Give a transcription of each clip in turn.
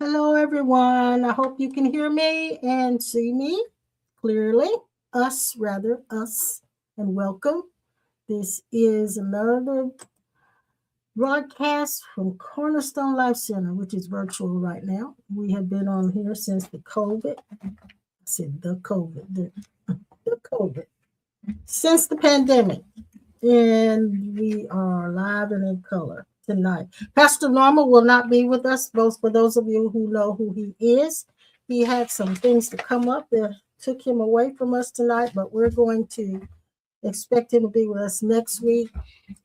Hello, everyone. I hope you can hear me and see me clearly. Us, and welcome. This is another broadcast from Cornerstone Life Center, which is virtual right now. We have been on here since the COVID. I said the COVID, since the pandemic. And we are live and in color tonight. Pastor Norma will not be with us. Both for those of you who know who he is, he had some things to come up that took him away from us tonight, but we're going to expect him to be with us next week.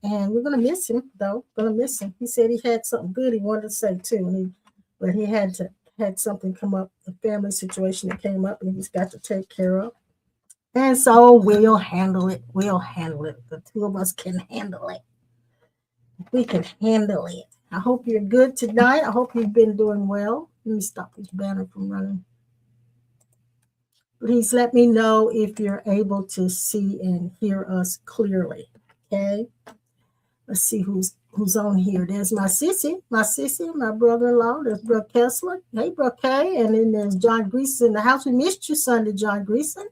And we're going to miss him, though. Going to miss him. He said he had something good he wanted to say too, but he had something come up, a family situation that came up, and he's got to take care of. And so we'll handle it. We'll handle it. The two of us can handle it. We can handle it. I hope you're good tonight. I hope you've been doing well. Let me stop this banner from running. Please let me know if you're able to see and hear us clearly. Okay. Let's see who's on here. There's my sissy, my brother-in-law. There's Brooke Kessler. Hey, Brooke K. And then there's John Greason in the house. We missed you Sunday, John Greason.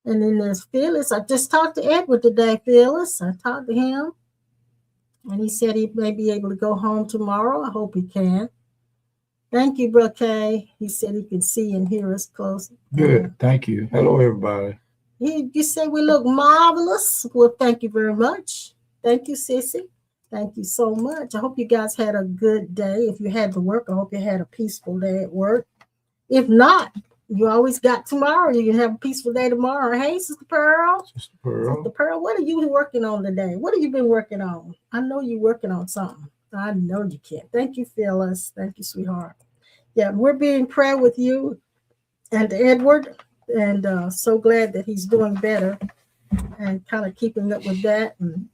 And then there's Phyllis. I just talked to Edward today, Phyllis. I talked to him. And he said he may be able to go home tomorrow. I hope he can. Thank you, Brooke. He said he can see and hear us close. Good. Thank you. Hello, everybody. You say we look marvelous. Well, thank you very much. Thank you, Sissy. Thank you so much. I hope you guys had a good day. If you had to work, I hope you had a peaceful day at work. If not, you always got tomorrow. You can have a peaceful day tomorrow. Hey, Sister Pearl. Sister Pearl. Sister Pearl, what are you working on today? What have you been working on? I know you're working on something. I know you can. Thank you, Phyllis. Thank you, sweetheart. Yeah, we're being prayer with you and Edward, and so glad that he's doing better and kind of keeping up with that. And,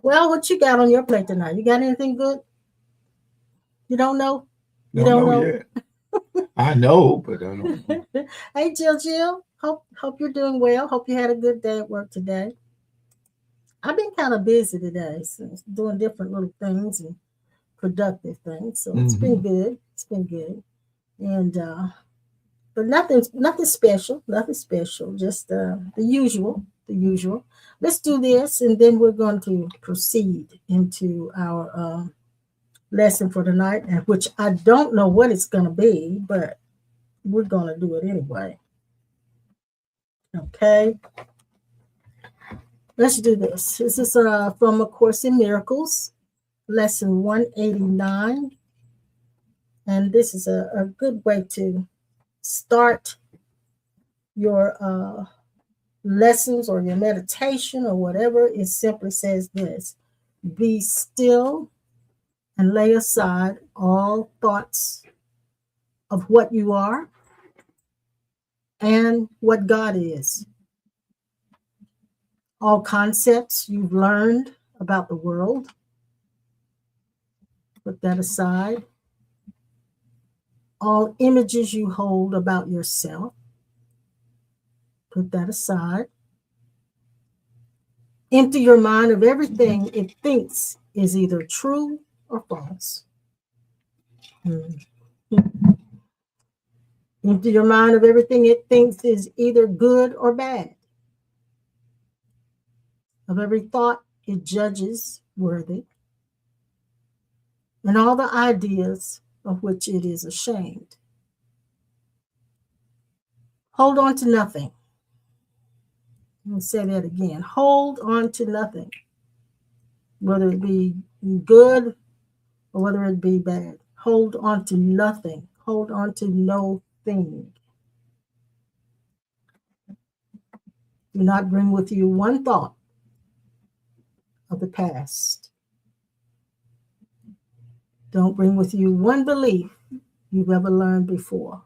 well, what you got on your plate tonight? You got anything good? You don't know? You Don't don't know know? yet. I know, but I don't know. Hey, Jill. Hope you're doing well. Hope you had a good day at work today. I've been kind of busy today, so doing different little things and productive things. So it's been good. It's been good, and but nothing special. Nothing special. Just the usual. The usual. Let's do this, and then we're going to proceed into our lesson for tonight, and which I don't know what it's going to be, but we're going to do it anyway. Okay. Let's do this. This is from A Course in Miracles, lesson 189. And this is a good way to start your lessons or your meditation or whatever. It simply says this: be still and lay aside all thoughts of what you are and what God is. All concepts you've learned about the world, put that aside. All images you hold about yourself, put that aside. Empty your mind of everything it thinks is either true or false. Empty your mind of everything it thinks is either good or bad. Of every thought it judges worthy, and all the ideas of which it is ashamed. Hold on to nothing. Let me say that again. Hold on to nothing, whether it be good or whether it be bad. Hold on to nothing. Hold on to no thing. Do not bring with you one thought of the past. Don't bring with you one belief you've ever learned before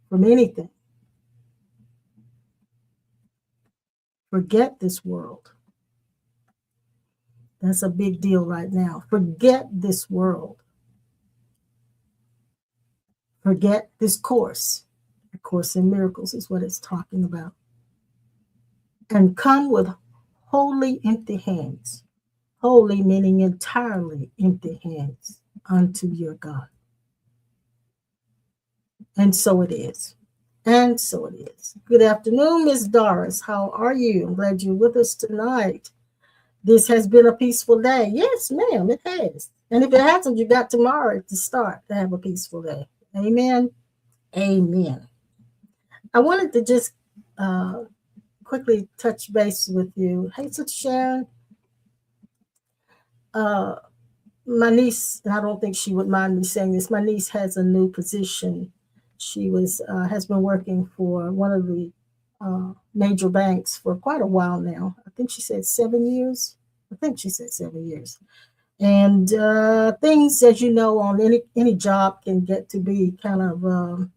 from anything. Forget this world. That's a big deal right now. Forget this world. Forget this course. The Course in Miracles is what it's talking about. And come with wholly empty hands. Wholly meaning entirely empty hands unto your God. And so it is. And so it is. Good afternoon, Miss Doris. How are you? I'm glad you're with us tonight. This has been a peaceful day. Yes, ma'am, it has. And if it hasn't, you got tomorrow to start to have a peaceful day. Amen. Amen. I wanted to just quickly touch base with you. Hey, Sister Sharon. My niece, and I don't think she would mind me saying this, my niece has a new position. She has been working for one of the major banks for quite a while now. I think she said 7 years. I think she said 7 years. And things, as you know, on any job can get to be kind of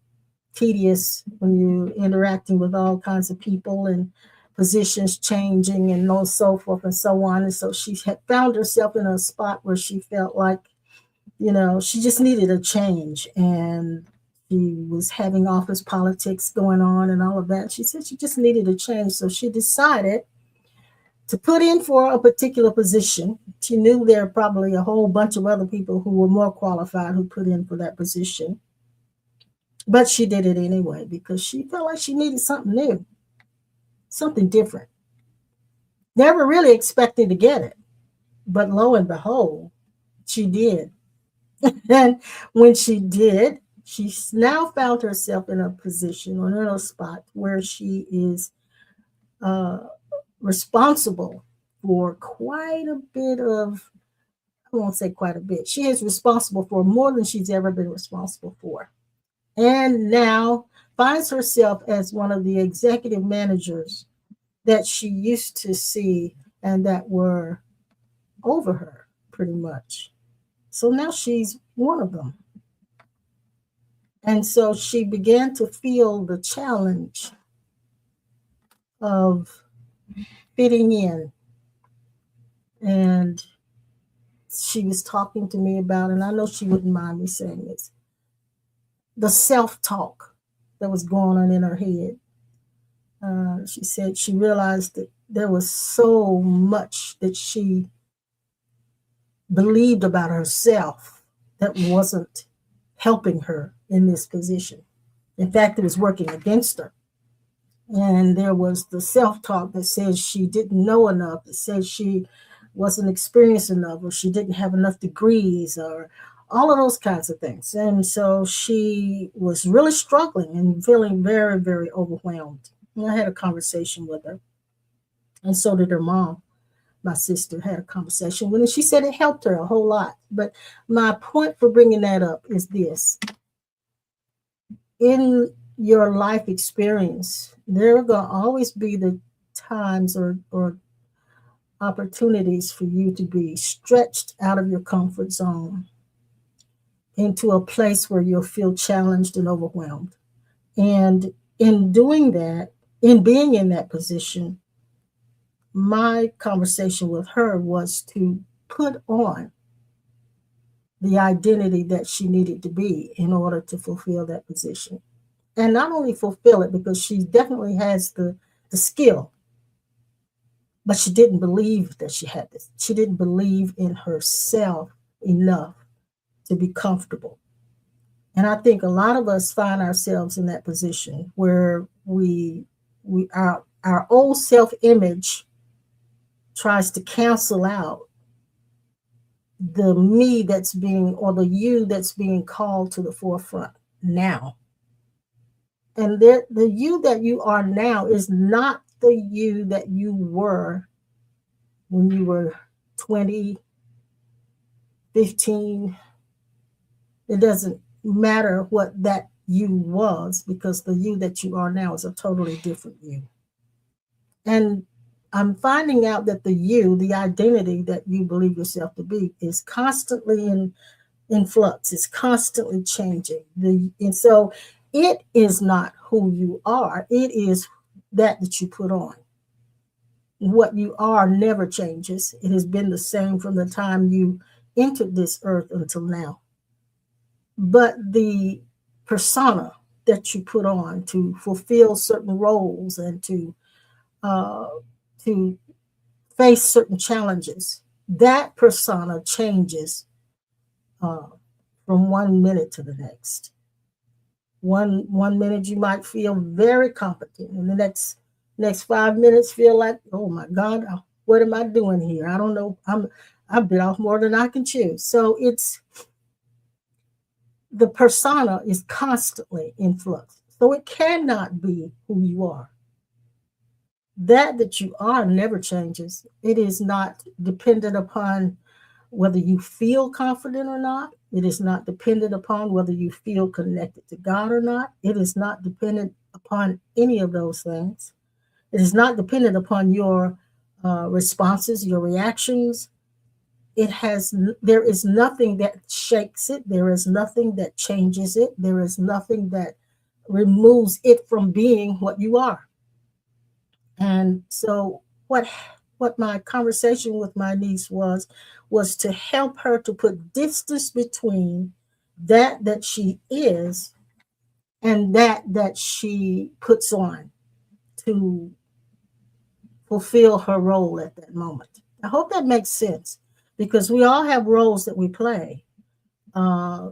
tedious when you're interacting with all kinds of people and positions changing and so forth and so on. And so she had found herself in a spot where she felt like, she just needed a change. And she was having office politics going on and all of that. She said she just needed a change. So she decided to put in for a particular position. She knew there were probably a whole bunch of other people who were more qualified who put in for that position. But she did it anyway because she felt like she needed something new, something different. Never really expecting to get it. But lo and behold, she did. And when she did, she now found herself in a position or in a spot where she is responsible for quite a bit of, I won't say quite a bit. She is responsible for more than she's ever been responsible for. And now finds herself as one of the executive managers that she used to see and that were over her pretty much. So now she's one of them. And so she began to feel the challenge of fitting in. And she was talking to me about, and I know she wouldn't mind me saying this, the self-talk that was going on in her head. She said she realized that there was so much that she believed about herself that wasn't helping her in this position. In fact, it was working against her. And there was the self-talk that said she didn't know enough, that said she wasn't experienced enough, or she didn't have enough degrees, or all of those kinds of things. And so she was really struggling and feeling very, very overwhelmed. And I had a conversation with her. And so did her mom. My sister had a conversation with her. She said it helped her a whole lot. But my point for bringing that up is this. In your life experience, there are going to always be the times or opportunities for you to be stretched out of your comfort zone into a place where you'll feel challenged and overwhelmed. And in doing that, in being in that position, my conversation with her was to put on the identity that she needed to be in order to fulfill that position. And not only fulfill it, because she definitely has the skill, but she didn't believe that she had this. She didn't believe in herself enough to be comfortable. And I think a lot of us find ourselves in that position where our old self-image tries to cancel out the me that's being, or the you that's being called to the forefront now. And the you that you are now is not the you that you were when you were 20, 15. It doesn't matter what that you was, because the you that you are now is a totally different you. And I'm finding out that the you, the identity that you believe yourself to be, is constantly in flux. It's constantly changing. And so it is not who you are. It is that you put on. What you are never changes. It has been the same from the time you entered this earth until now. But the persona that you put on to fulfill certain roles and to face certain challenges, that persona changes from one minute to the next. One minute you might feel very competent, and the next 5 minutes feel like, oh my God, what am I doing here? I don't know. I've bit off more than I can chew. So it's the persona is constantly in flux. So it cannot be who you are. That you are never changes. It is not dependent upon whether you feel confident or not. It is not dependent upon whether you feel connected to God or not. It is not dependent upon any of those things. It is not dependent upon your responses, your reactions. There is nothing that shakes it. There is nothing that changes it. There is nothing that removes it from being what you are. And so what my conversation with my niece was to help her to put distance between that she is and that she puts on to fulfill her role at that moment. I hope that makes sense, because we all have roles that we play.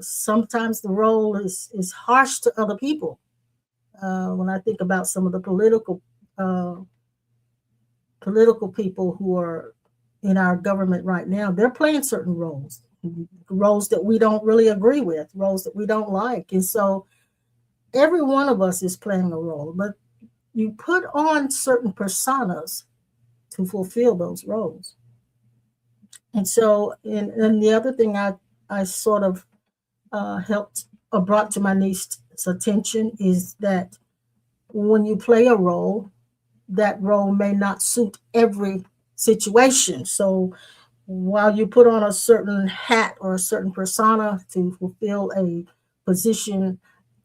Sometimes the role is harsh to other people. When I think about some of the political people who are in our government right now, they're playing certain roles that we don't really agree with, roles that we don't like. And so every one of us is playing a role, but you put on certain personas to fulfill those roles. And so, and the other thing I sort of helped or brought to my niece's attention is that when you play a role, that role may not suit every situation. So while you put on a certain hat or a certain persona to fulfill a position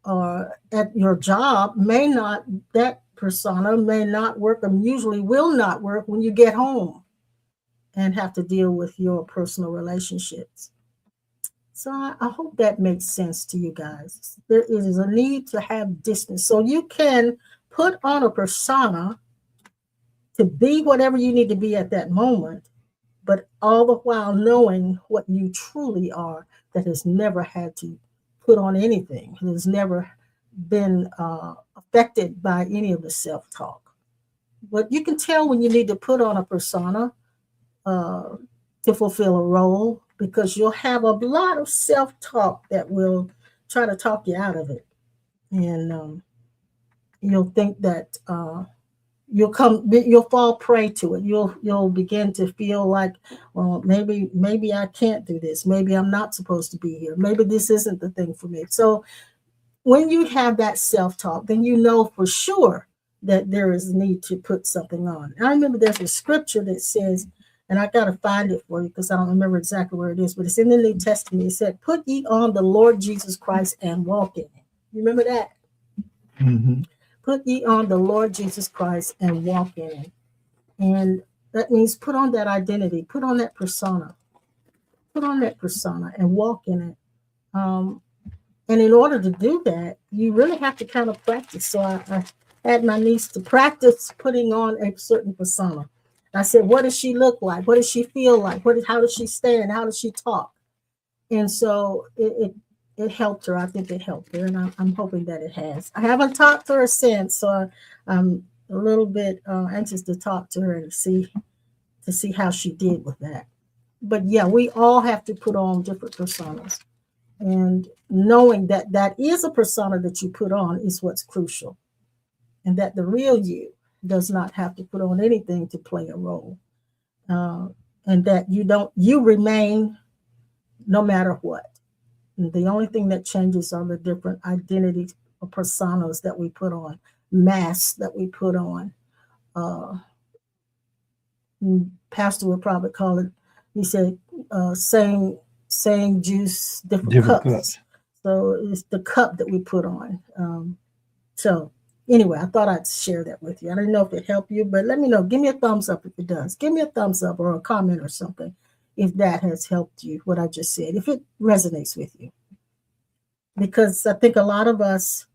or at your job, that persona may not work, and usually will not work when you get home and have to deal with your personal relationships. So I hope that makes sense to you guys. There is a need to have distance. So you can put on a persona to be whatever you need to be at that moment, but all the while knowing what you truly are, that has never had to put on anything, has never been affected by any of the self-talk. But you can tell when you need to put on a persona to fulfill a role, because you'll have a lot of self-talk that will try to talk you out of it. And you'll think that you'll fall prey to it. You'll begin to feel like, well, maybe I can't do this. Maybe I'm not supposed to be here. Maybe this isn't the thing for me. So when you have that self-talk, then you know for sure that there is need to put something on. I remember there's a scripture that says, and I got to find it for you because I don't remember exactly where it is, but it's in the New Testament. It said, "Put ye on the Lord Jesus Christ and walk in it." You remember that? Mm-hmm. Put ye on the Lord Jesus Christ and walk in it. And that means put on that identity, put on that persona, and walk in it. And in order to do that, you really have to kind of practice. So I had my niece to practice putting on a certain persona. I said, what does she look like? What does she feel like? How does she stand? How does she talk? And so it helped her. I think it helped her, and I'm hoping that it has. I haven't talked to her since, so I'm a little bit anxious to talk to her and see how she did with that. But yeah, we all have to put on different personas, and knowing that that is a persona that you put on is what's crucial, and that the real you does not have to put on anything to play a role, and that you remain no matter what. And the only thing that changes are the different identities or personas that we put on, masks that we put on. Uh, Pastor would probably call it, he said, saying juice, different cups. So it's the cup that we put on. So anyway, I thought I'd share that with you. I don't know if it helped you, but let me know. Give me a thumbs up if it does. Give me a thumbs up or a comment or something if that has helped you, what I just said, if it resonates with you. Because I think a lot of us,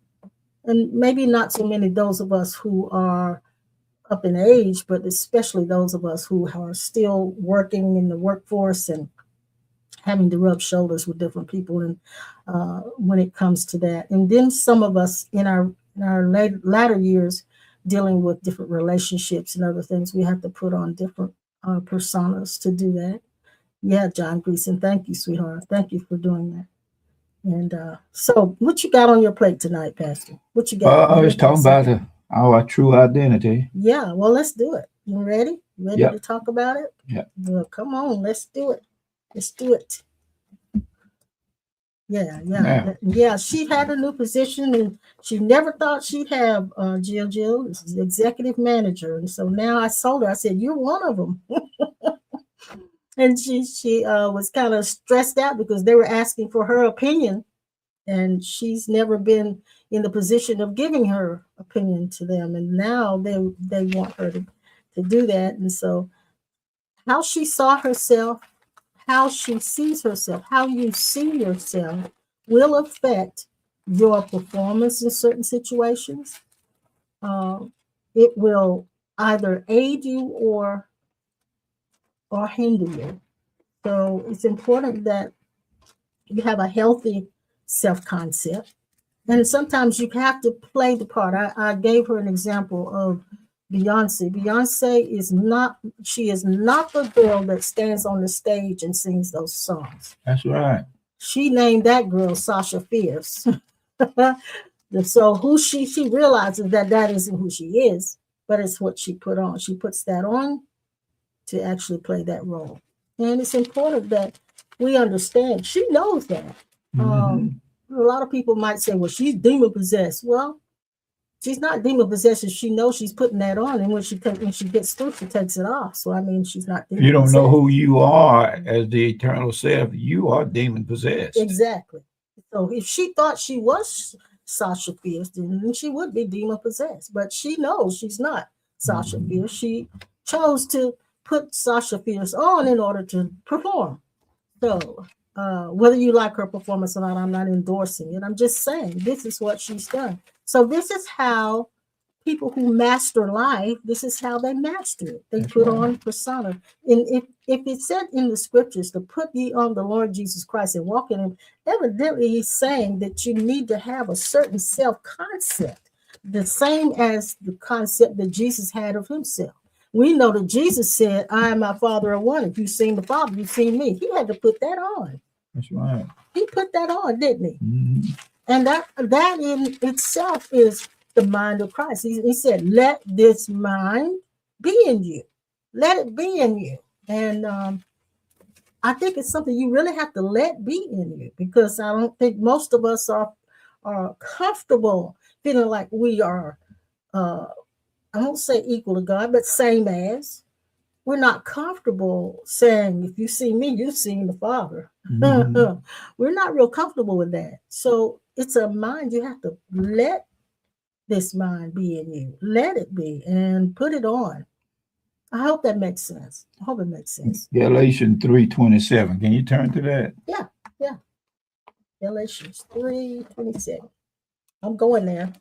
and maybe not so many those of us who are up in age, but especially those of us who are still working in the workforce and having to rub shoulders with different people, and when it comes to that, and then some of us in our latter years dealing with different relationships and other things, we have to put on different personas to do that. Yeah, John Gleason, thank you, sweetheart. Thank you for doing that. And so, what you got on your plate tonight, Pastor? What you got? I was talking about our true identity. Yeah, well, let's do it. You ready? Ready Yep. to talk about it? Yeah. Well, come on, let's do it. Let's do it. Yeah. Yeah. She had a new position, and she never thought she'd have Jill. This is the executive manager, and so now I told her, I said, "You're one of them." And she was kind of stressed out because they were asking for her opinion, and she's never been in the position of giving her opinion to them, and now they want her to do that. And so how she saw herself, how she sees herself, how you see yourself will affect your performance in certain situations. It will either aid you or hinder you. So it's important that you have a healthy self-concept. And sometimes you have to play the part. I gave her an example of Beyonce. Beyonce is not the girl that stands on the stage and sings those songs. That's right. She named that girl Sasha Fierce. So who she realizes that isn't who she is, but it's what she put on. She puts that on to actually play that role. And it's important that we understand. She knows that. A lot of people might say, well, she's demon possessed. Well, she's not demon possessed. She knows she's putting that on, and when she gets through, she takes it off. So I mean, she's not demon You don't possessed. know who you are as the eternal self. You are demon possessed. Exactly. So if she thought she was Sasha Fierce, then she would be demon possessed. But she knows she's not Sasha Fierce. She chose to put Sasha Fierce on in order to perform. So whether you like her performance or not, I'm not endorsing it. I'm just saying this is what she's done. So this is how people who master life, this is how they master it. They put on persona. And if it said in the scriptures to put ye on the Lord Jesus Christ and walk in him, evidently he's saying that you need to have a certain self-concept, the same as the concept that Jesus had of himself. We know that Jesus said, I and my Father are one. If you've seen the Father, you've seen me. He had to put that on. That's right. He put that on, didn't he? And that in itself is the mind of Christ. He said, let this mind be in you. Let it be in you. And I think it's something you really have to let be in you, because I don't think most of us are comfortable feeling like we are I won't say equal to God, but same as. We're not comfortable saying, if you see me, you've seen the Father. We're not real comfortable with that. So it's a mind. You have to let this mind be in you. Let it be and put it on. I hope that makes sense. I hope it makes sense. Galatians 3:27. Can you turn to that? Yeah. Galatians 3:27. I'm going there.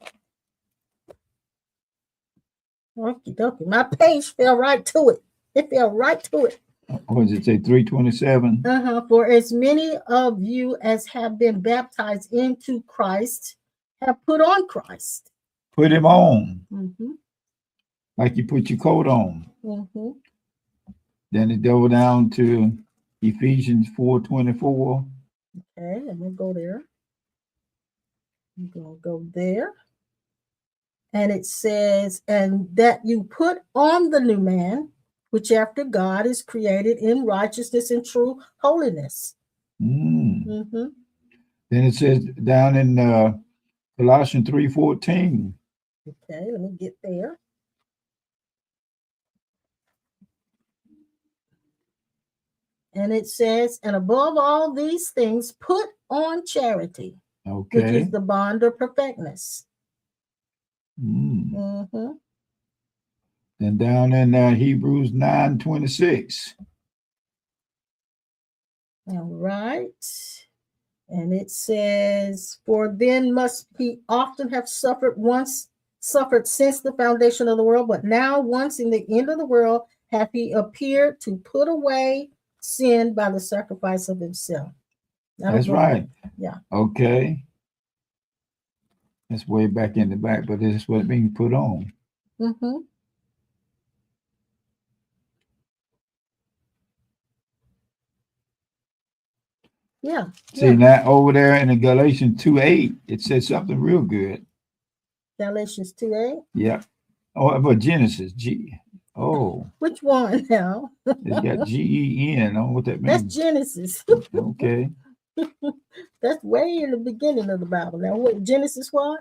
Okie dokie. My page fell right to it. It fell right to it. What does it say? 3:27. For as many of you as have been baptized into Christ have put on Christ. Put him on. Mm-hmm. Like you put your coat on. Mm-hmm. Then it go down to Ephesians 4:24. Okay, I'm gonna go there. I'm gonna go there. And it says, and that you put on the new man, which after God is created in righteousness and true holiness. Mm-hmm. Then it says down in Colossians 3:14. Okay, let me get there. And it says, and above all these things, put on charity, which is the bond of perfectness. Mm-hmm. And down in Hebrews 9:26. All right. And it says, for then must he often have suffered since the foundation of the world, but now once in the end of the world hath he appeared to put away sin by the sacrifice of himself. That'll That's go- right. Yeah. Okay. That's way back in the back, but this is what's being put on. Mhm. Yeah. See, Yeah. now over there in the Galatians 2:8, it said something real good. Galatians 2:8. Yeah. Oh, but Genesis, G. Oh, Which one now? it's got GEN. I don't know what that That's means. Genesis. Okay. That's way in the beginning of the Bible. Now, what Genesis what?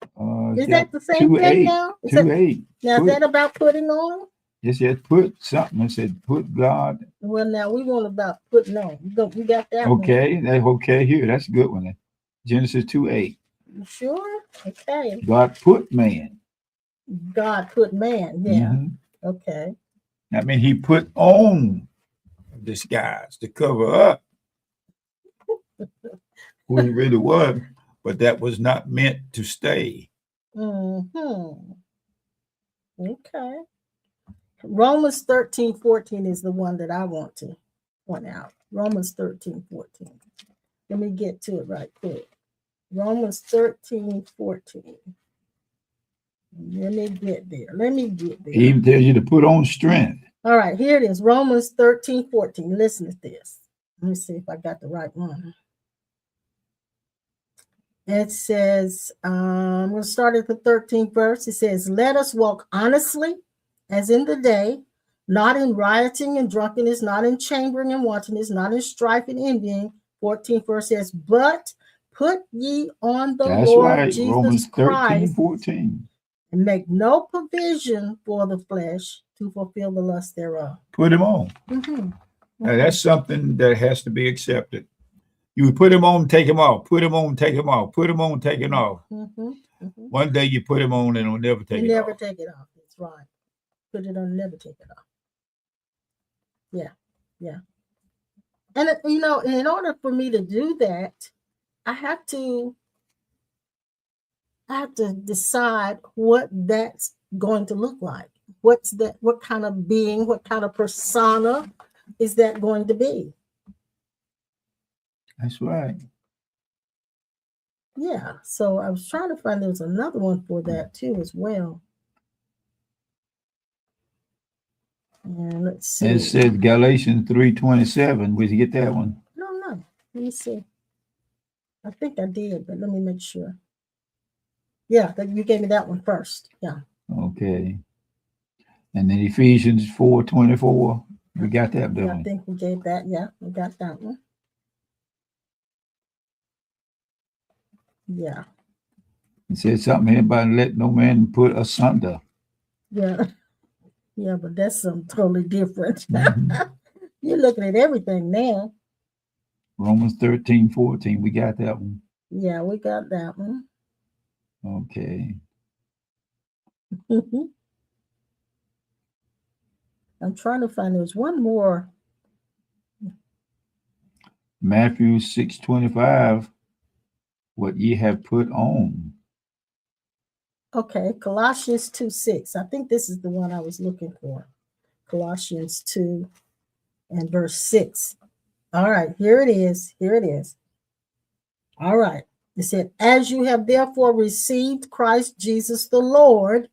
It's Is got that the same thing 2:8. now? Is that, 2:8. now, is Put- that about putting on? It said put something. It said put God. Well, now we want about putting on. You got that one. Okay. Okay, here. That's a good one. Genesis 2:8. You sure? Okay. God put man. God put man. Yeah. Mhm. Okay. I mean, he put on disguise to cover up who he really was, but that was not meant to stay. Mm-hmm. Okay. Romans 13:14 is the one that I want to point out. Romans 13:14. Let me get to it right quick. Romans 13:14. Let me get there. He even tells you to put on strength. All right, here it is. Romans 13:14. Listen to this. Let me see if I got the right one. It says, I'm going to start at the 13th verse. It says, let us walk honestly as in the day, not in rioting and drunkenness, not in chambering and wantonness, not in strife and envying. 14th verse says, but put ye on the That's Lord right. Jesus Romans Christ 13:14. and make no provision for the flesh to fulfill the lust thereof. Put him on. Mm-hmm. Now, that's something that has to be accepted. You put him on, take him off. Put him on, take him off. Put him on, take him off. Mm-hmm. Mm-hmm. One day you put him on and he'll never take You it never off. take it off. That's right. Put it on, never take it off. Yeah. And in order for me to do that, I have to decide what that's going to look like. What's that? What kind of being? What kind of persona is that going to be? That's right. Yeah. So I was trying to find there's another one for that too as well. And let's see. It said Galatians 3:27. Where'd you get that one? No. Let me see. I think I did, but let me make sure. Yeah, you gave me that one first. Yeah. Okay. And then Ephesians 4:24. We got that, Yeah, don't I we? think we gave that. Yeah, we got that one. Yeah. It said something here about let no man put asunder. Yeah. Yeah, but that's something totally different. Mhm. You're looking at everything now. Romans 13:14. We got that one. Yeah, we got that one. Okay. I'm trying to find there's one more. Matthew 6:25. What ye have put on. Okay, Colossians 2:6. I think this is the one I was looking for. Colossians 2 and verse 6. All right, here it is. All right. It said, as you have therefore received Christ Jesus the Lord,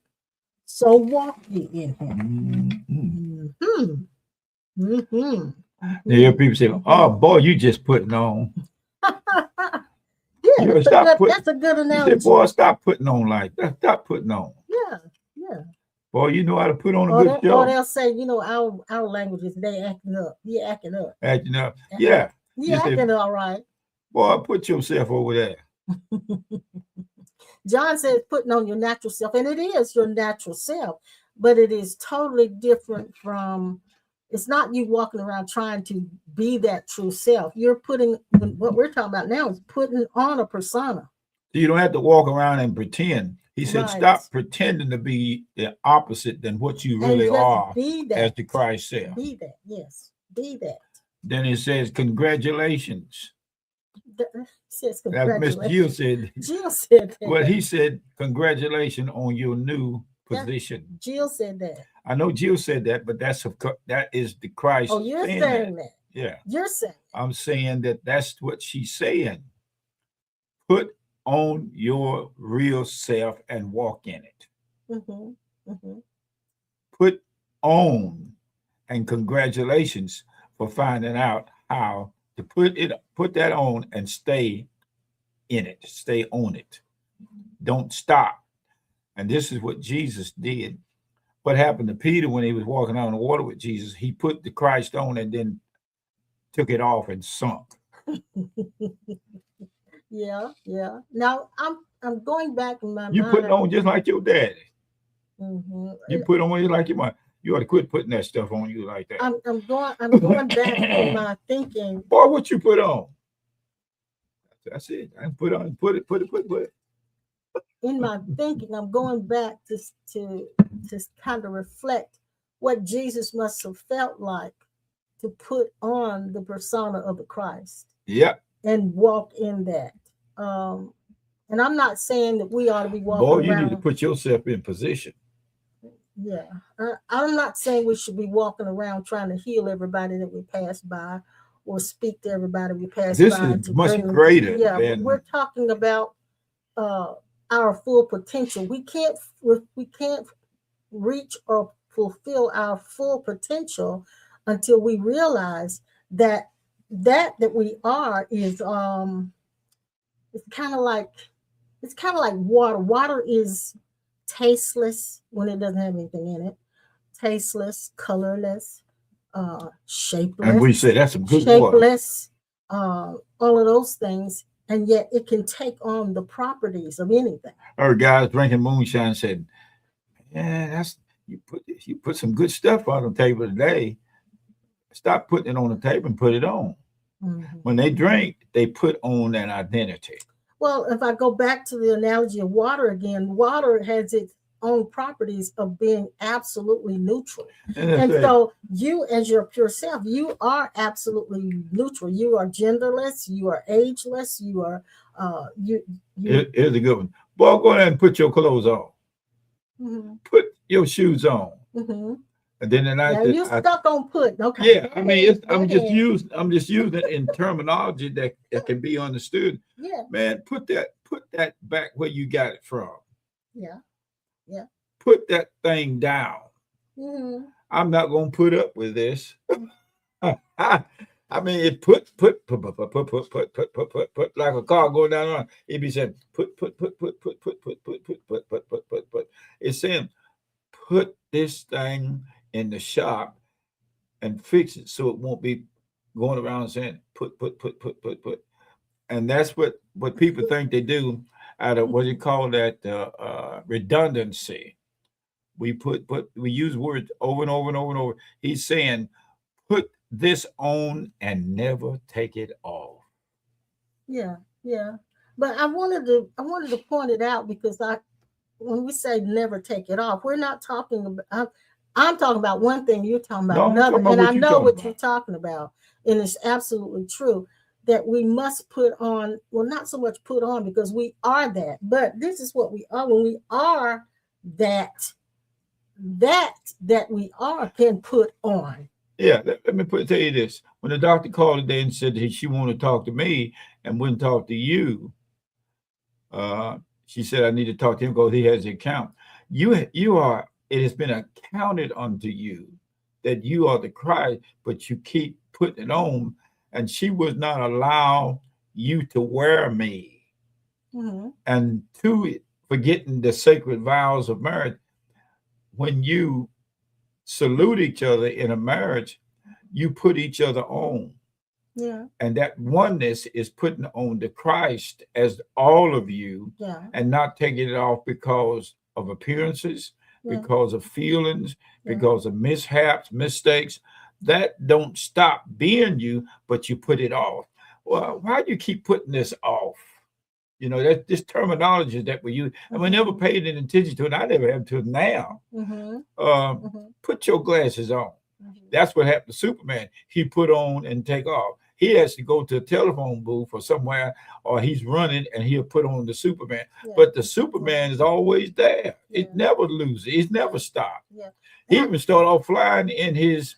so walk ye in him. Mhm. Mm-hmm. You hear people say, oh boy, you just putting on. Yeah, You stop putting- that's a good You analogy. said, boy, stop putting on like that. Stop putting on. Yeah. Boy, you know how to put on a Or, good or show. they'll say, our languages, they acting up. You acting up. Acting up. Yeah. You You say- acting all right. Boy, put yourself over there. John says putting on your natural self, and it is your natural self, but it is totally different from, it's not you walking around trying to be that true self. You're putting, what we're talking about now is putting on a persona. You don't have to walk around and pretend. He said, Right. stop pretending to be the opposite than what you really And just are be that. as the Christ self. Be that, yes. Be that. Then it says, congratulations. He says As Mr. Gill congratulations. said, Jill said that. well, he said, congratulations on your new position. Jill said that. I know Jill said that, but that is the Christ. Oh, you're saying saying that. that. Yeah, You're saying. I'm saying that's what she's saying. Put on your real self and walk in it. Mm-hmm. Mm-hmm. Put on, and congratulations for finding out how to put that on and stay in it, stay on it. Don't stop. And this is what Jesus did. What happened to Peter when he was walking on the water with Jesus? He put the Christ on and then took it off and sunk. Yeah, yeah. Now I'm going back in my You mind. put it on just like your daddy. Mm-hmm. You put on just like your mom. You ought to quit putting that stuff on you like that. I'm going back in my thinking. Boy, what you put on? That's it. I put on, put it. In my thinking, I'm going back to kind of reflect what Jesus must have felt like to put on the persona of the Christ. Yeah. And walk in that. And I'm not saying that we ought to be walking Boy, you around. need to put yourself in position. Yeah. I'm not saying we should be walking around trying to heal everybody that we pass by or speak to everybody we pass This by. is much greater. Yeah, than, but we're talking about our full potential. We can't reach or fulfill our full potential until we realize that we are is it's kind of like water. Water is tasteless when it doesn't have anything in it, tasteless, colorless, shapeless. And we say that's some good water. Shapeless, all of those things, and yet it can take on the properties of anything. Our guys drinking moonshine said, "Yeah, that's you put some good stuff on the table today. Stop putting it on the table and put it on." Mm-hmm. When they drink, they put on an identity. Well, if I go back to the analogy of water again, water has its own properties of being absolutely neutral. And so you, as your pure self, you are absolutely neutral. You are genderless, you are ageless, you are Here's a good one. Boy, go ahead and put your clothes on. Mm-hmm. Put your shoes on. Mm-hmm. And then you stuck on put. Okay. Yeah, I mean, I'm just using it in terminology that can be understood. Yeah. Man, put that back where you got it from. Yeah. Yeah. Put that thing down. Mm-hmm. I'm not gonna put up with this. I mean, it put like a car going down on. It be saying put. It's saying put this thing in the shop and fix it so it won't be going around saying put. And that's what people think they do out of what you call that redundancy. We we use words over and over and over and over. He's saying put this on and never take it off. Yeah, yeah. But I wanted to point it out because when we say never take it off, we're not talking about. I'm talking about one thing. You're talking about another, and I know what you're talking about, and it's absolutely true that we must put on. Well, not so much put on because we are that, but this is what we are. When we are that we are can put on. Yeah, let me tell you this. When the doctor called today and said that she wanted to talk to me and wouldn't talk to you, she said I need to talk to him because he has the account. You are. It has been accounted unto you that you are the Christ, but you keep putting it on, and she would not allow you to wear me. Mm-hmm. And two, forgetting the sacred vows of marriage. When you salute each other in a marriage, you put each other on. Yeah. And that oneness is putting on the Christ as all of you, yeah. And not taking it off because of appearances, because of feelings, because of mishaps, mistakes. That don't stop being you, but you put it off. Well, why do you keep putting this off? You know, that's this terminology that we use, and we never paid any attention to it. I never have to now. Put your glasses on. That's what happened to Superman. He put on and take off. he has to go to a telephone booth or somewhere, or he's running and he'll put on the Superman. Yeah. But the Superman is always there. Yeah. It never loses. It's never stopped. Yeah. He even started off flying in his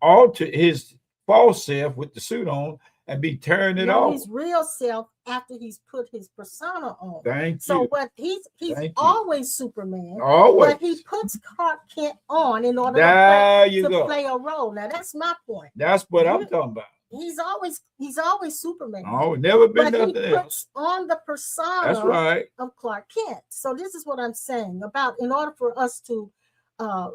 false self with the suit on and be tearing it off. His real self after he's put his persona on. Thank So you. what he's Thank you. always Superman, Always. but he puts Clark Kent on in order There to you go. play a role. Now that's my point. That's what I'm talking about. He's always Superman. Oh, never been but he nothing else. puts on the persona That's right. of Clark Kent. So this is what I'm saying about, in order for us to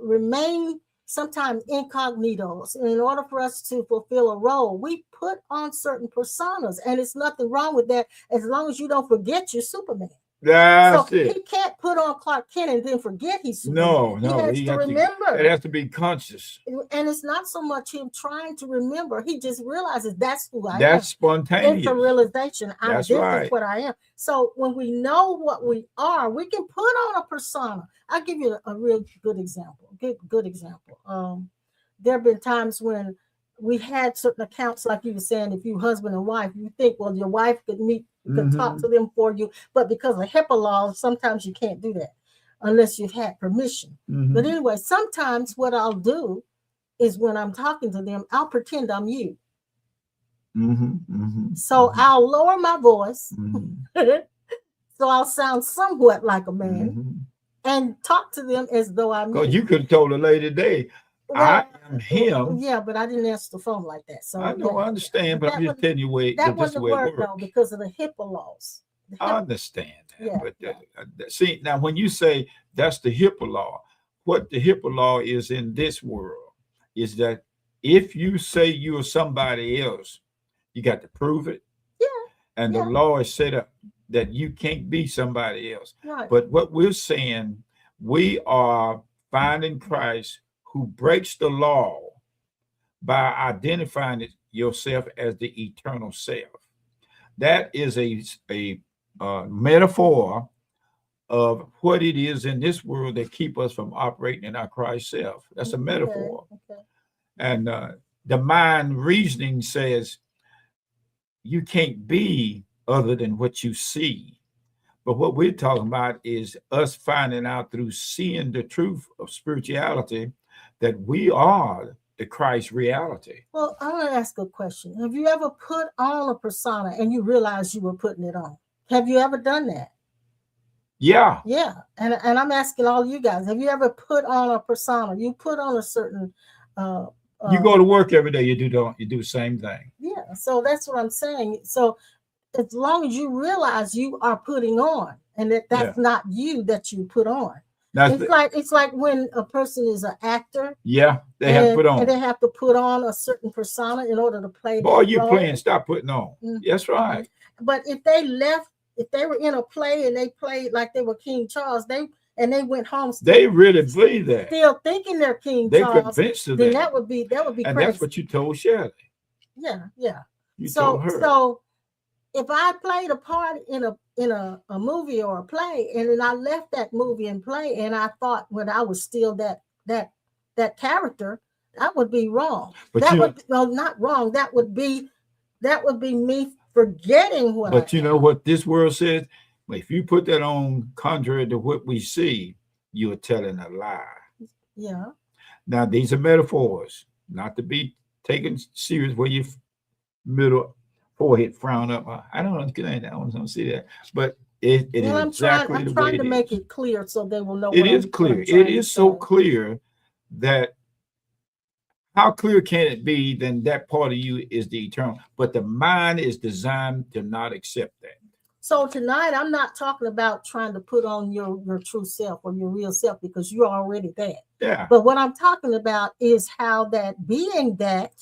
remain sometimes incognitos, in order for us to fulfill a role, we put on certain personas, and it's nothing wrong with that as long as you don't forget you're Superman. That's So it. he can't put on Clark Kent and then forget he's Superman. No, he has to remember. It has to be conscious. And it's not so much him trying to remember. He just realizes that's who I am. That's spontaneous. It's a realization. That's This right. is what I am. So when we know what we are, we can put on a persona. I'll give you a real good example. Good example. There have been times when we had certain accounts, like you were saying, if you husband and wife, you think, well, your wife could talk to them for you, but because of HIPAA laws, sometimes you can't do that unless you've had permission. But anyway, sometimes what I'll do is when I'm talking to them, I'll pretend I'm you. So I'll lower my voice, so I'll sound somewhat like a man, and talk to them as though I'm you. Because you could have told a lady today, I am him. Yeah, but I didn't answer the phone like that. So I know, I understand, but I'm just telling you that this is wouldn't the way it work works. though because of the HIPAA laws. I understand that. Yeah, But see, now when you say that's the HIPAA law, what the HIPAA law is in this world is that if you say you're somebody else, you got to prove it. Yeah. And the law is set up that you can't be somebody else. Right. But what we're saying, we are finding Christ who breaks the law by identifying yourself as the eternal self. That is a metaphor of what it is in this world that keep us from operating in our Christ self. That's a metaphor. Okay. And the mind reasoning says you can't be other than what you see. But what we're talking about is us finding out through seeing the truth of spirituality that we are the Christ reality. Well, I want to ask a question. Have you ever put on a persona and you realized you were putting it on? Have you ever done that? Yeah. Yeah. And I'm asking all you guys, have you ever put on a persona? You put on a certain you go to work every day, you do the same thing. Yeah. So that's what I'm saying. So as long as you realize you are putting on and that's not you that you put on. It's like when a person is an actor. Yeah, they have to put on. And they have to put on a certain persona in order to play. Boy, you're playing, stop putting on. That's right. But if they were in a play and they played like they were King Charles, they went home. They really believe that. Still thinking they're King Charles. They convinced of that. Then that would be and crazy. That's what you told Shirley. Yeah. You told her. So if I played a part in a movie or a play, and then I left that movie and play, and I thought when I was still that character, that would be wrong. Not wrong. That would be me forgetting what. But you know what this world says? If you put that on contrary to what we see, you are telling a lie. Yeah. Now these are metaphors, not to be taken serious. Where your middle forehead frown up. I don't understand that. I don't see that, but it is exactly the way it is. I'm trying to make it clear so they will know. It is clear. It is so clear that how clear can it be? Then that part of you is the eternal, but the mind is designed to not accept that. So tonight, I'm not talking about trying to put on your true self or your real self because you're already that. Yeah. But what I'm talking about is how that being that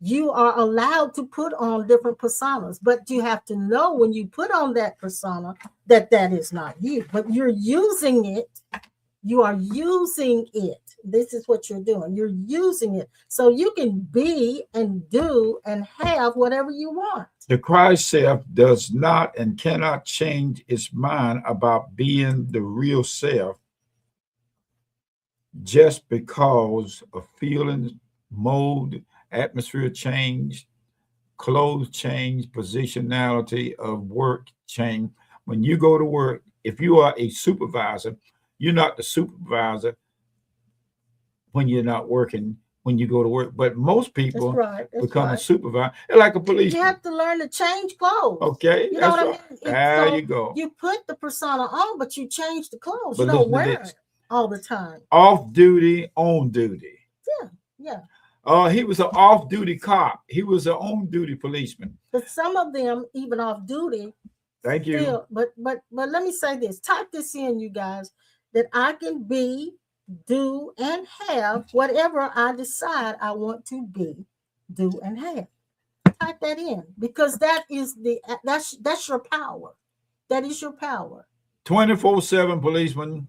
you are allowed to put on different personas, but you have to know when you put on that persona that is not you, but you're using it. You are using it. This is what you're doing. You're using it so you can be and do and have whatever you want. The Christ self does not and cannot change its mind about being the real self just because of feelings, mode, atmosphere change. clothes change, positionality of work change. When you go to work, if you are a supervisor, you're not the supervisor when you're not working, when you go to work. But most That's people right. That's become a right. supervisor. They're like a You policeman. have to learn to change clothes. Okay, You know that's what I right. mean? There So you go. you put the persona on, but you change the clothes. But You don't listen to wear this. it all the time. Off duty, on duty. Yeah. He was an off-duty cop. He was an on-duty policeman. But some of them, even off duty, Thank you. still, but let me say this. Type this in, you guys, that I can be, do, and have whatever I decide I want to be, do, and have. Type that in, because that's your power. That is your power. 24/7 policeman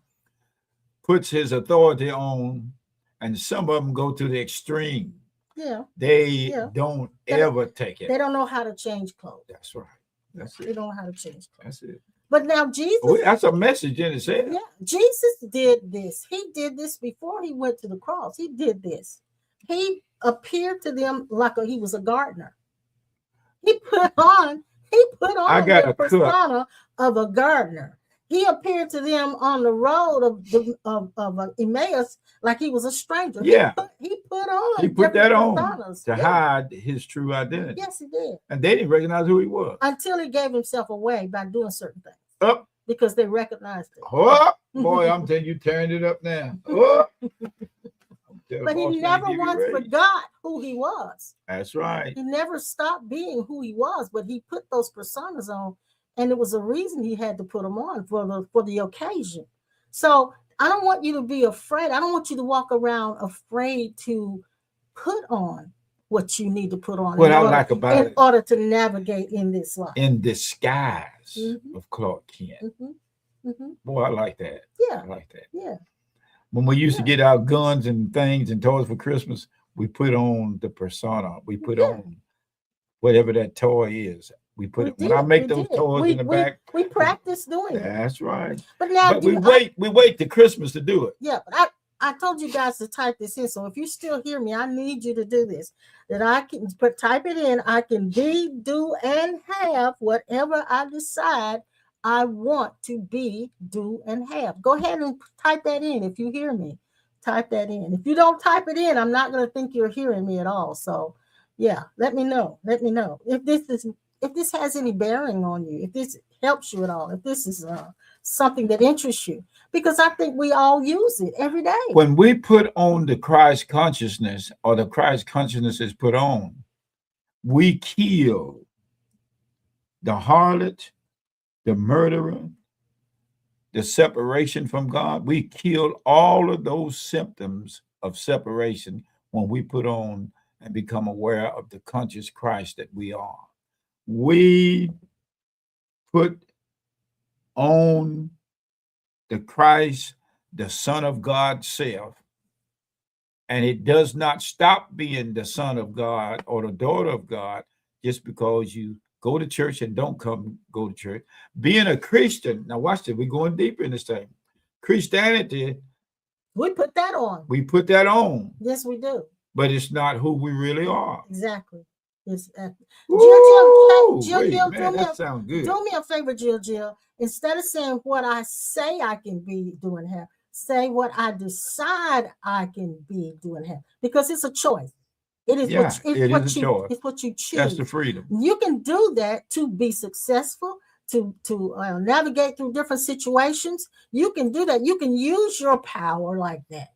puts his authority on, and some of them go to the extreme. Yeah. They Yeah. don't They don't- ever take it. They don't know how to change clothes. That's right. That's They it. don't know how to change clothes. That's it. But now Jesus, Well, that's a message in itself. yeah, Jesus did this. He did this before he went to the cross. He did this. He appeared to them like he was a gardener. He put on I got the a cut. persona of a gardener. He appeared to them on the road of Emmaus like he was a stranger. Yeah. He put on. He put that different on personas. to hide his true identity. Yes, he did. And they didn't recognize who he was. Until he gave himself away by doing certain things. Up. Because they recognized it. Oh, boy, I'm telling you, tearing it up now. Oh. But he never once forgot who he was. That's right. He never stopped being who he was, but he put those personas on, and it was a reason he had to put them on for the occasion. So I don't want you to be afraid. I don't want you to walk around afraid to put on what you need to put on What I like about in it, order to navigate in this life. in disguise Mhm. of Clark Kent. Mm-hmm. Boy, I like that. Yeah. I like that. Yeah. When we used to get our guns and things and toys for Christmas, we put on the persona. We put on whatever that toy is. We put it. When I make those toys in the back, we practice doing it. That's right. But now But we wait to Christmas to do it. Yeah, but I told you guys to type this in. So if you still hear me, I need you to do this. That I can type it in. I can be, do, and have whatever I decide I want to be, do, and have. Go ahead and type that in if you hear me. Type that in. If you don't type it in, I'm not going to think you're hearing me at all. So yeah, let me know. Let me know if this has any bearing on you, if this helps you at all, if this is something that interests you, because I think we all use it every day. When we put on the Christ consciousness, or the Christ consciousness is put on, we kill the harlot, the murderer, the separation from God. We kill all of those symptoms of separation when we put on and become aware of the conscious Christ that we are. We put on the Christ, the Son of God self, and it does not stop being the Son of God or the daughter of God just because you go to church and don't go to church. Being a Christian, now watch this, we're going deeper in this thing. Christianity, we put that on. We put that on. Yes, we do. But it's not who we really are. Exactly. It's Jill, that sounds good. Do me a favor, Jill. Instead of saying what I say I can be, do, and have, say what I decide I can be, do, and have, because it's a choice. It is it's what you choose. That's the freedom. You can do that to be successful, to navigate through different situations. You can do that. You can use your power like that.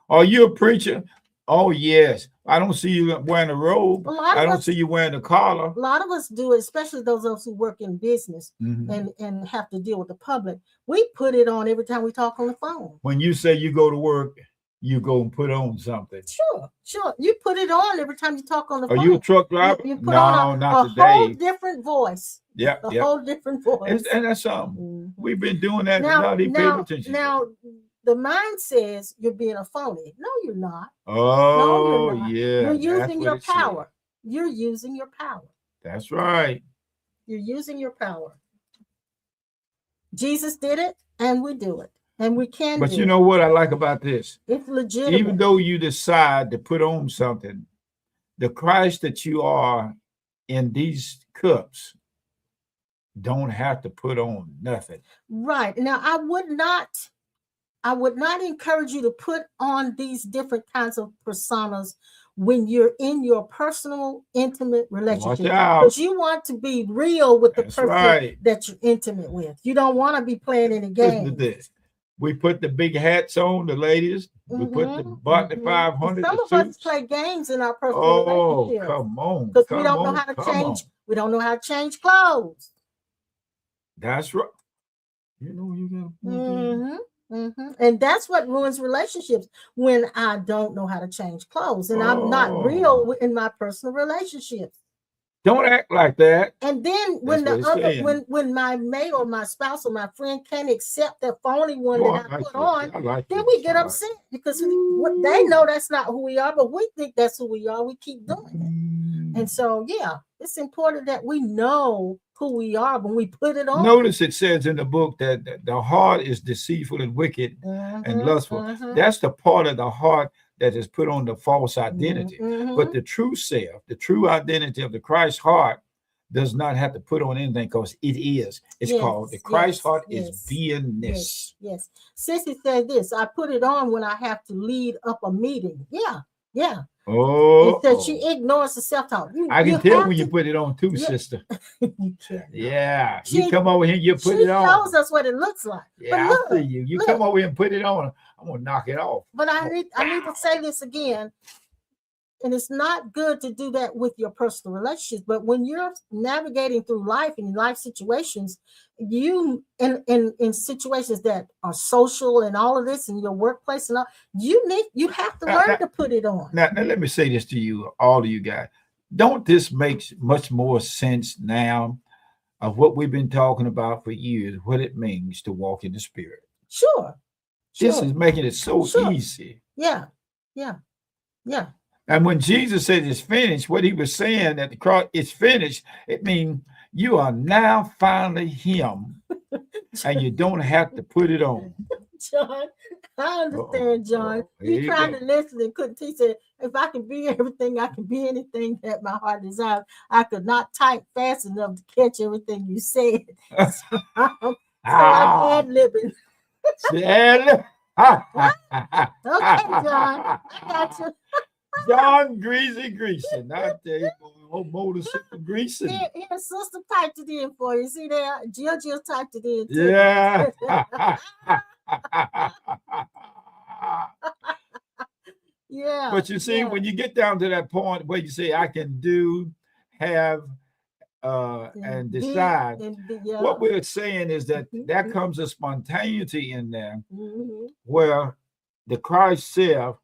Are you a preacher? Oh, yes. I don't see you wearing a robe. I don't see you wearing a collar. A lot of us do it, especially those of us who work in business and have to deal with the public. We put it on every time we talk on the phone. When you say you go to work, you go and put on something. Sure. You put it on every time you talk on the phone. Are you a truck driver? You put on not a today. whole different voice. Yeah. A whole different voice. And that's something. We've been doing that without even paying attention. Now, the mind says you're being a phony. No, you're not. Oh, no, you're not. yeah. You're using your power. You're using your power. That's right. You're using your power. Jesus did it, and we do it. And we can But you know what I like about this? It's legitimate. Even though you decide to put on something, the Christ that you are in these cups don't have to put on nothing. Right. Now, I would not encourage you to put on these different kinds of personas when you're in your personal, intimate Watch relationship. out. Because you want to be real with the That's person right. that you're intimate with. You don't want to be playing any Listen to games. this. We put the big hats on, the ladies. We put the Bartley 500, Some the of us suits. play games in our personal Oh, relationships come on. because we Come don't know on. how to Come change. on. We don't know how to change clothes. That's right. You know you got And that's what ruins relationships when I don't know how to change clothes and I'm not Oh. real in my personal relationships. Don't act like that. And then when That's what it's saying. when my mate or my spouse or my friend can't accept the phony one Oh, that I like put this. on, I like then this. we get I like upset because they know that's not who we are, but we think that's who we are. We keep doing it. And so, yeah, it's important that we know who we are when we put it on. Notice it says in the book that the heart is deceitful and wicked and lustful. That's the part of the heart that is put on the false identity. But the true self, the true identity of the Christ heart does not have to put on anything because it is. It's called the Christ heart is beingness. Yes. Sissy said this, I put it on when I have to lead up a meeting. Yeah. Oh, it said she ignores the self-talk. I can tell when you put it on too, sister. You can't. Yeah. You come over here and you put it on. She shows us what it looks like. Yeah, I see you. You come over here and put it on. I'm gonna knock it off. But I need to say this again. And it's not good to do that with your personal relationships. But when you're navigating through life and life situations, you in situations that are social and all of this in your workplace and all, you have to learn to put it on. Now let me say this to you, all of you guys. Don't this make much more sense now of what we've been talking about for years, what it means to walk in the Spirit? Sure. This is making it so easy. Yeah. And when Jesus said it's finished, what he was saying at the cross, it's finished, it means you are now finally him and you don't have to put it on. John, I understand, John. You trying to listen and couldn't. He said, if I can be everything, I can be anything that my heart desires. I could not type fast enough to catch everything you said. So I'm ad-libbing. Okay, John, I got you. John Greasy. Not the motorcycle greasing. Here, sister typed it in for you. See there? Jill typed it in too. Yeah. Yeah. But you see, when you get down to that point where you say, I can do, have, and decide, what we're saying is that there comes a spontaneity in there where the Christ self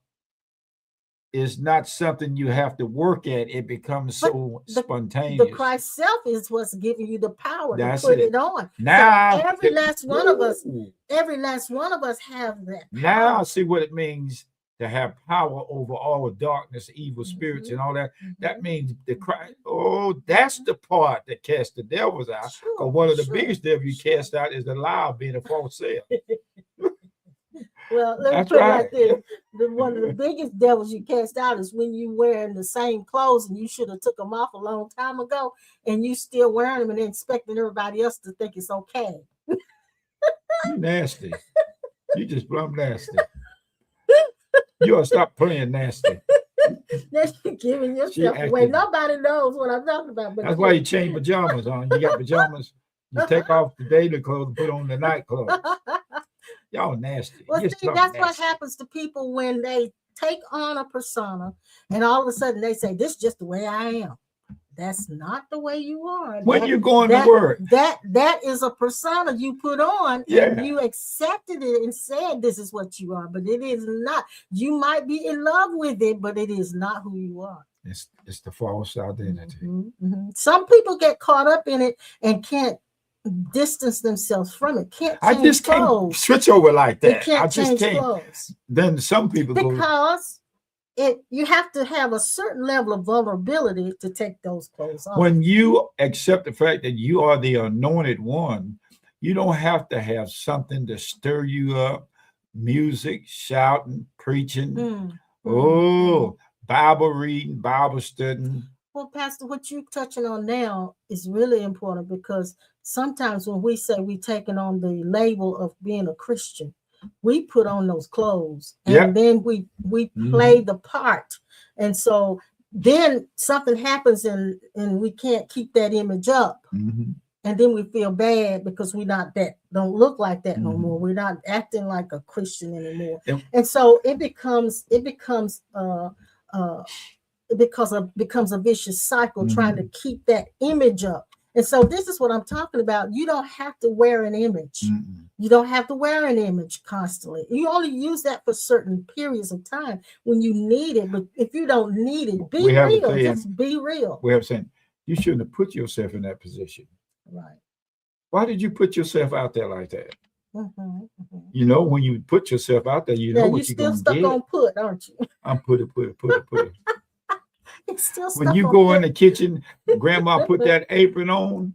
is not something you have to work at. It becomes so spontaneous. The Christ self is what's giving you the power to put it on. Now, so every last one of us have that power. Now see what it means to have power over all darkness, evil spirits, and all that. That means the Christ. Oh, that's the part that casts the devils out. Because one of the biggest devils you cast out is the lie of being a false self. Well, let me put it like this. One of the biggest devils you cast out is when you wearing the same clothes and you should have took them off a long time ago and you still wearing them and expecting everybody else to think it's okay. You nasty. You just plumb nasty. You ought to stop playing nasty. That's giving yourself away. Nobody knows what I'm talking about. But that's why you change pajamas on. You got pajamas. You take off the daily clothes and put on the night clothes. Y'all nasty. Well, see, that's what happens to people when they take on a persona and all of a sudden they say, this is just the way I am. That's not the way you are. When you're going to work. That is a persona you put on and you accepted it and said this is what you are, but it is not. You might be in love with it, but it is not who you are. It's the false identity. Some people get caught up in it and can't distance themselves from it. Can't switch over like that. I just can't. Clothes. Then some people because you have to have a certain level of vulnerability to take those clothes off. When you accept the fact that you are the anointed one, you don't have to have something to stir you up, music, shouting, preaching, Bible reading, Bible studying, Well, Pastor, what you're touching on now is really important because sometimes when we say we taking on the label of being a Christian, we put on those clothes and Yeah. then we play the part. And so then something happens and we can't keep that image up. Mhm. And then we feel bad because we're not that, don't look like that no Mhm. more. We're not acting like a Christian anymore. Yep. And so it becomes a vicious cycle trying to keep that image up. And so this is what I'm talking about. You don't have to wear an image. Mm-mm. You don't have to wear an image constantly. You only use that for certain periods of time when you need it. But if you don't need it, be We have a real. saying- Just be real. We have saying you shouldn't have put yourself in that position. Right. Why did you put yourself out there like that? Mhm, mhm. You know, when you put yourself out there, you know Yeah, what you're you're still gonna stuck get. on put, aren't you? I'm put it. It's still When stuck you on go put. in the kitchen, grandma put that apron on.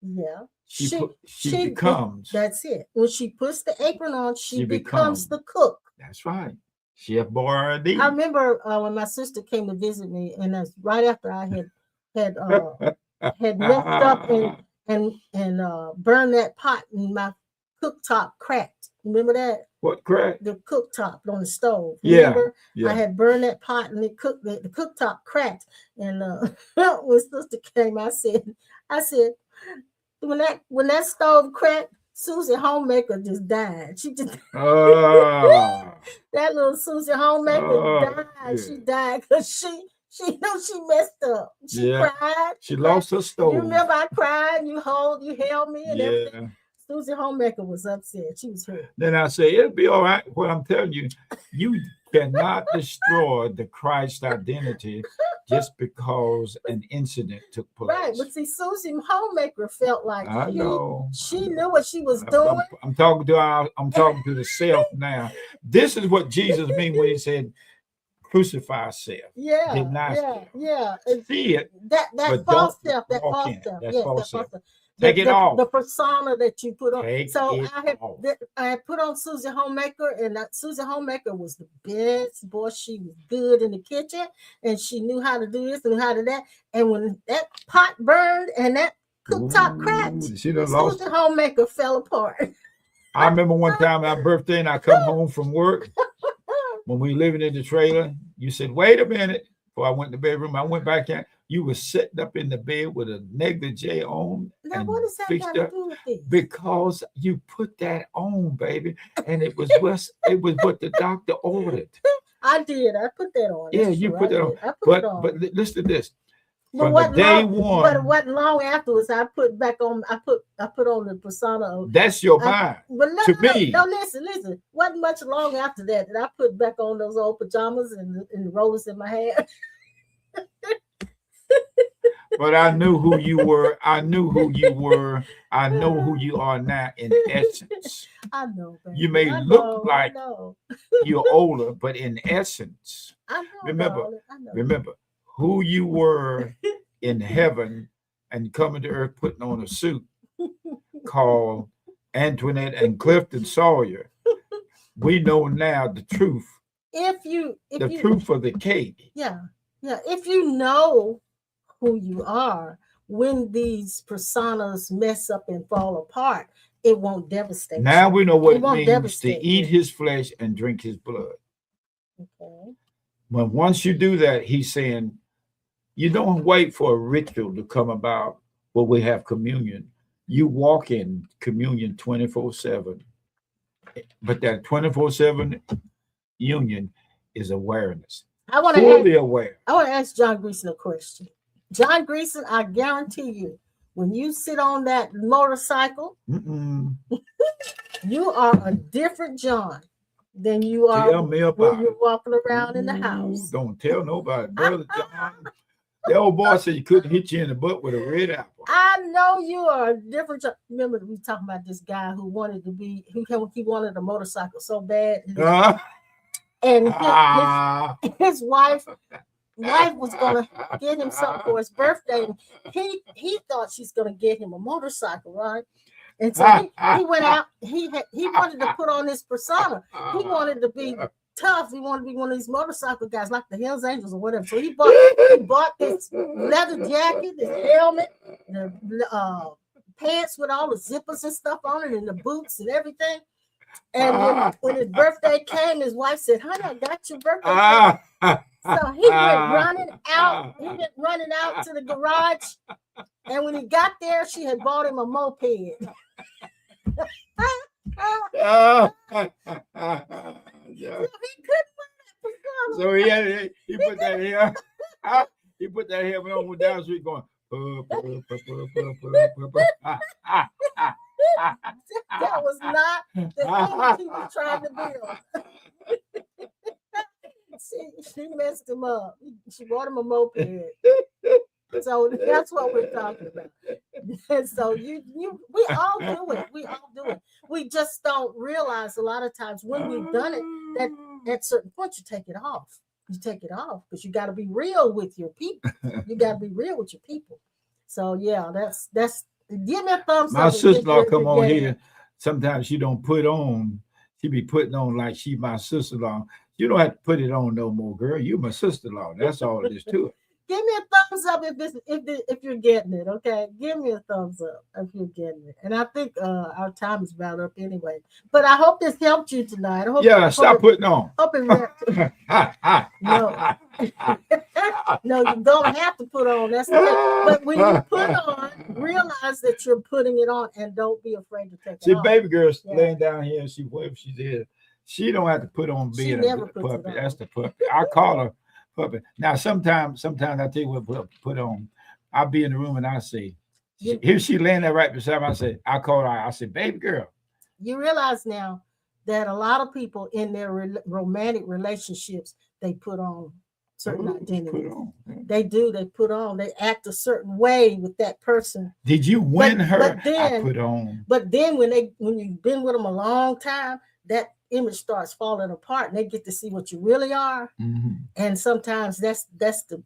Yeah. She becomes. That's it. When she puts the apron on, she becomes becomes. the cook. That's right. Chef Boyardee. I remember when my sister came to visit me, and that's right after I had messed up and burned that pot, and my cooktop cracked. Remember that? What crack? The cooktop on the stove. Yeah, Remember? yeah. I had burned that pot, and the cooktop cracked. And when sister came, I said, when that stove cracked, Susie Homemaker just died. She just that little Susie Homemaker died. Yeah. She died because she knew she messed up. She cried. She lost her stove. You remember I cried, you held me and everything. Susie Homemaker was upset. She was hurt. Then I say, it'll be all right. What I'm telling you, you cannot destroy the Christ identity just because an incident took place. Right, but see, Susie Homemaker felt like I know. She knew what she was doing. I'm talking to the self now. This is what Jesus mean when he said, crucify self. Yeah, Deny self. yeah. See it. That false self. That walk false in it. self. That's Yes, false that self. false self. Take it off. The persona that you put on. Take so it off. I had put on Susie Homemaker, and Susie Homemaker was the best. Boy, she was good in the kitchen, and she knew how to do this and how to that. And when that pot burned and that cooktop cracked, Susie Homemaker fell apart. I remember one time my birthday, and I come home from work when we were living in the trailer. You said, "Wait a minute." Before I went to the bedroom, I went back in. You were sitting up in the bed with a negligee on. Now, what does that got to do with this? Because you put that on, baby, and it was what the doctor ordered. I did. I put that on. Yeah, That's you true. put that on. I put it on. But listen to this. But From the day one. But what long afterwards? I put back on. I put on the persona of. That's your mind. But to me. No, listen. Wasn't much long after that I put back on those old pajamas and rollers in my hair. But I knew who you were. I know who you are now in essence. I know, baby. You may look like you're older, but in essence, I know, remember who you were in heaven and coming to earth putting on a suit called Antoinette and Clifton Sawyer. We know now the truth. The truth of the cake. Yeah. If you know who you are, when these personas mess up and fall apart, it won't devastate now you. We know what it means to eat his flesh and drink his blood. Okay. When once you do that, he's saying, you don't wait for a ritual to come about where we have communion. You walk in communion 24/7. But that 24/7 union is awareness. Fully aware. I want to ask John Greason a question. John Greason, I guarantee you, when you sit on that motorcycle, you are a different John than you are when you're walking around in the house. Don't tell nobody, Brother John. The old boy said you couldn't hit you in the butt with a red apple. I know you are a different John. Remember, we talking about this guy who wanted he wanted a motorcycle so bad. And his wife was gonna get him something for his birthday. He thought she's gonna get him a motorcycle, right? And so he went out. He wanted to put on his persona. He wanted to be tough. He wanted to be one of these motorcycle guys, like the Hells Angels or whatever. So he bought this leather jacket, this helmet, the pants with all the zippers and stuff on it, and the boots and everything. And when his birthday came, his wife said, "Honey, I got your birthday cake." So he went running out. He went running out to the garage. And when he got there, she had bought him a moped. Yeah. So he couldn't wear that. So he put that here. He put that helmet on, went down the street going. That was not the image he was trying to build. She messed him up. She bought him a moped. So that's what we're talking about. And so we all do it. We all do it. We just don't realize a lot of times when we've done it that at certain points you take it off. You take it off because you got to be real with your people. You got to be real with your people. So yeah, that's give me a thumbs up. My sister-in-law come on here. Sometimes she don't put on. She be putting on like she my sister-in-law. You don't have to put it on no more, girl. You my sister-in-law. That's all it is to it. Give me a thumbs up if you're getting it, okay? Give me a thumbs up if you're getting it. And I think our time is about up anyway. But I hope this helped you tonight. Stop putting on. Hope it No, you don't have to put on. That's the But when you put on, realize that you're putting it on and don't be afraid to take it off. See, baby girl's laying down here and whatever she did, she don't have to put on being a puppy. That's the puppy. I call her puppy. Now, sometimes I tell you what put on. I'll be in the room and I say, here she laying there right beside me. I say, I call her. I say, baby girl. You realize now that a lot of people in their romantic relationships, they put on certain identities. They do. They put on. They act a certain way with that person. Did you win her? But then, I put on. But then when you've been with them a long time, that image starts falling apart and they get to see what you really are. Mm-hmm. And sometimes that's the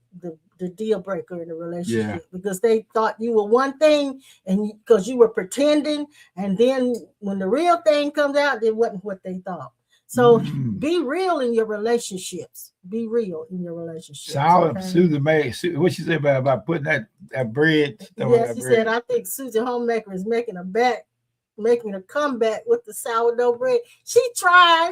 deal breaker in the relationship because they thought you were one thing and because you were pretending, and then when the real thing comes out, it wasn't what they thought. So be real in your relationships. Be real in your relationships. Susan May, what she said about putting that bread? Yes, she said, I think Susan Homemaker is making a comeback with the sourdough bread. She tried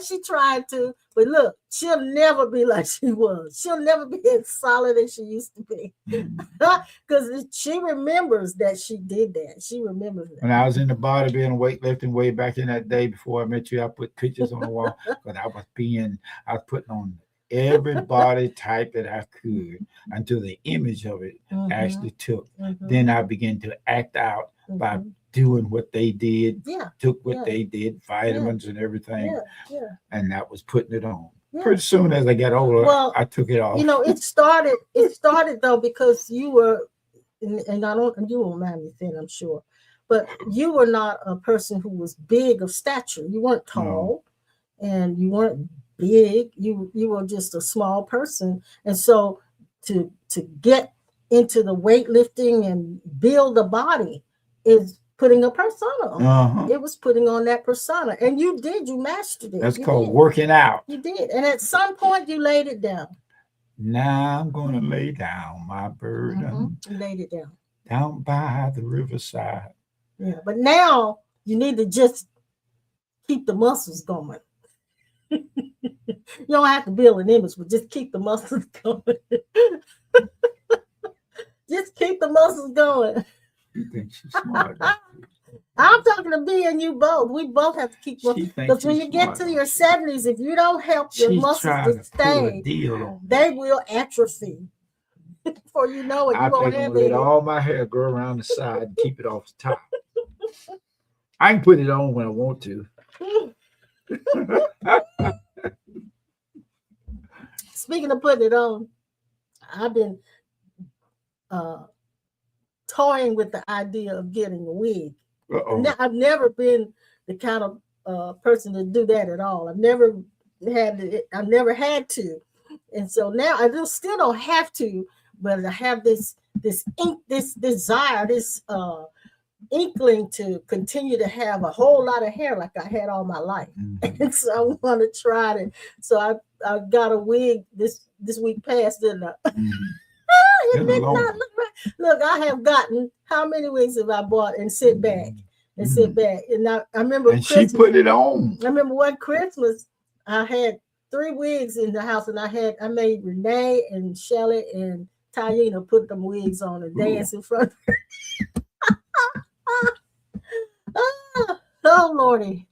to, but look, she'll never be like she was. She'll never be as solid as she used to be. Because she remembers that she did that. She remembers that. When I was in the bodybuilding weightlifting way back in that day before I met you, I put pictures on the wall because I was putting on every body type that I could until the image of it actually took. Then I began to act out by doing what they did, took what they did, vitamins and everything, and that was putting it on. Pretty soon as I got older, I took it off. You know, it started though because you were, and you won't mind me saying, I'm sure, but you were not a person who was big of stature. You weren't tall, and you weren't big. You were just a small person, and so to get into the weightlifting and build a body is putting a persona on. It was putting on that persona. And you mastered it. That's called working out. You did. And at some point you laid it down. Now I'm going to lay down my burden. You laid it down. Down by the riverside. Yeah, but now you need to just keep the muscles going. You don't have to build an image, but just keep the muscles going. Just keep the muscles going. You think she's smart? I'm talking to me and you both. We both have to keep working. Because when you get to your 70s, if you don't help your muscles to stay, they will atrophy. Before you know it, you won't have it. Let all my hair grow around the side and keep it off the top. I can put it on when I want to. Speaking of putting it on, I've been toying with the idea of getting a wig. I've never been the kind of person to do that at all. I've never had to, and so now I still don't have to, but I have this desire, this inkling to continue to have a whole lot of hair like I had all my life. Mhm. And so I want to try it. So I got a wig this week past, didn't I? Mhm. It Been a did long- not look right. Look, I have gotten, how many wigs have I bought and sit back and sit Mhm. back? And I remember And she Christmas. put it on. I remember one Christmas, I had 3 wigs in the house, and I made Renee and Shelly and Tyena put them wigs on and Ooh. dance in front of her. Oh, Lordy.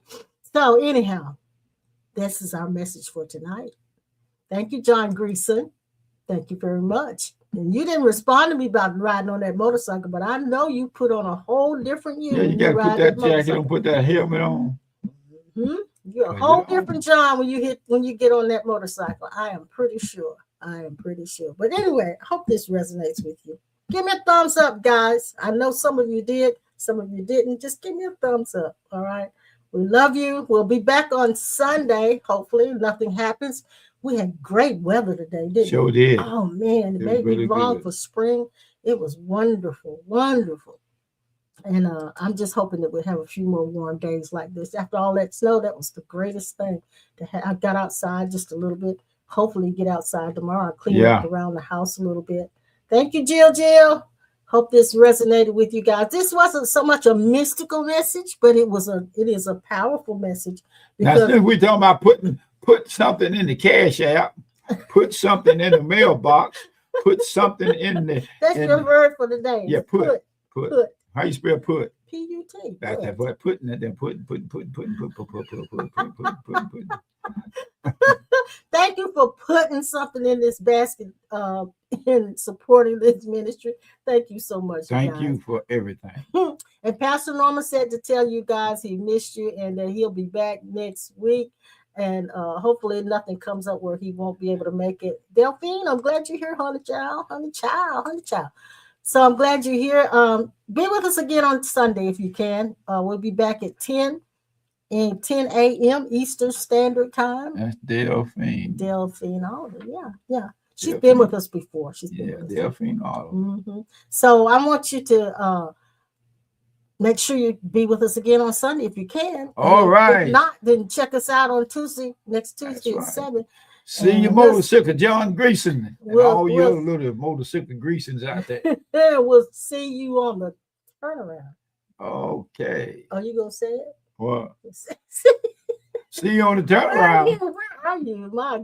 So anyhow, this is our message for tonight. Thank you, John Greason. Thank you very much. And you didn't respond to me about riding on that motorcycle, but I know you put on a whole different you Yeah, you when got you to put ride that that jacket motorcycle. on, put that helmet on. Hmm? You're a Turn whole it on. different John when you get on that motorcycle. I am pretty sure. But anyway, I hope this resonates with you. Give me a thumbs up, guys. I know some of you did, some of you didn't. Just give me a thumbs up. All right. We love you. We'll be back on Sunday. Hopefully, nothing happens. We had great weather today, didn't Sure we? did. Oh man, it It was made me really long good. for spring. It was wonderful, wonderful. And I'm just hoping that we'll have a few more warm days like this. After all that snow, that was the greatest thing. I got outside just a little bit. Hopefully, get outside tomorrow. I'll clean up Yeah. around the house a little bit. Thank you, Jill. Hope this resonated with you guys. This wasn't so much a mystical message, but it is a powerful message. Now, Because since we talking about put something in the cash app, put something in the mailbox, put something in the. that's your word for the day. Yeah, put. How you spell put? P-U-T. That's that what putting it, then putting. Thank you for putting something in this basket and supporting this ministry. Thank you so much. Thank you for everything. And Pastor Norman said to tell you guys he missed you and that he'll be back next week. And hopefully nothing comes up where he won't be able to make it. Delphine, I'm glad you're here, honey child. So I'm glad you're here. Be with us again on Sunday if you can. We'll be back at 10 a.m. Eastern Standard Time. That's Delphine. Yeah. She's been with us before. Delphine Auto. So I want you to make sure you be with us again on Sunday if you can. All right. If not, then check us out on next Tuesday at 7. See your motorcycle, John Greason, and all your little motorcycle Greasons out there. We'll see you on the turnaround. Okay. Are you gonna say it? What? See you on the turnaround. Where are you? My